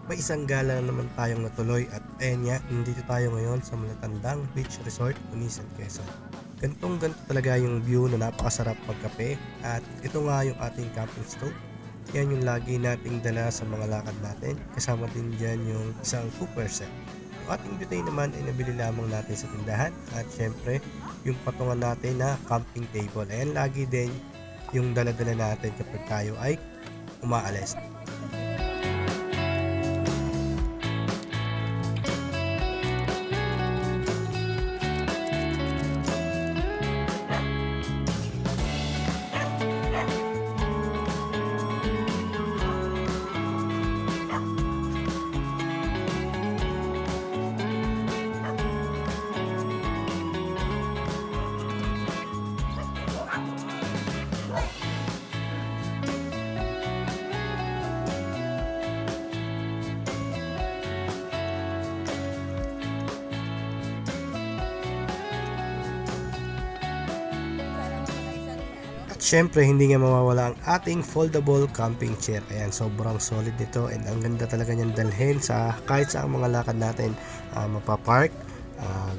May isang gala na naman tayong natuloy at ayan nga, nandito tayo ngayon sa Malatandang Beach Resort, Unisan, Quezon. Gantong ganito talaga yung view na napakasarap magkape at ito nga yung ating camping stove. Yan yung lagi nating dala sa mga lakad natin. Kasama din dyan yung isang cooker set. Yung ating butane naman ay nabili lamang natin sa tindahan at syempre yung patungan natin na camping table. Ayan lagi din yung dala-dala natin kapag tayo ay umaalis. At syempre, hindi nga mawawala ang ating foldable camping chair. Ayan, sobrang solid nito and ang ganda talaga niyang dalhin sa kahit sa mga lakad natin. Mapapark,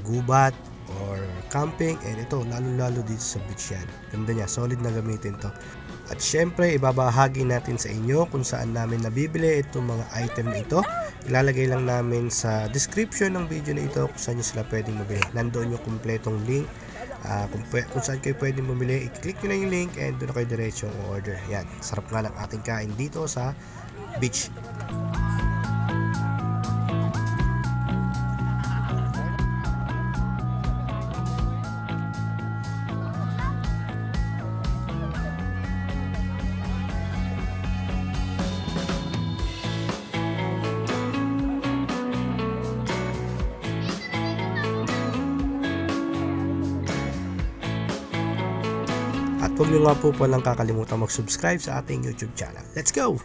gubat, or camping. And ito, lalo-lalo dito sa beach yan. Ganda niya, solid na gamitin to. At syempre, ibabahagi natin sa inyo kung saan namin nabibili itong mga item na ito. Ilalagay lang namin sa description ng video na ito kung saan nyo sila pwedeng mabili. Nandoon yung kumpletong link. Kung saan kayo pwedeng bumili, i-click nyo na yung link and doon na kayo diretsong order. Yan, sarap nga ng ating kain dito sa beach. At huwag nyo nga po palang kakalimutan mag-subscribe sa ating YouTube channel. Let's go!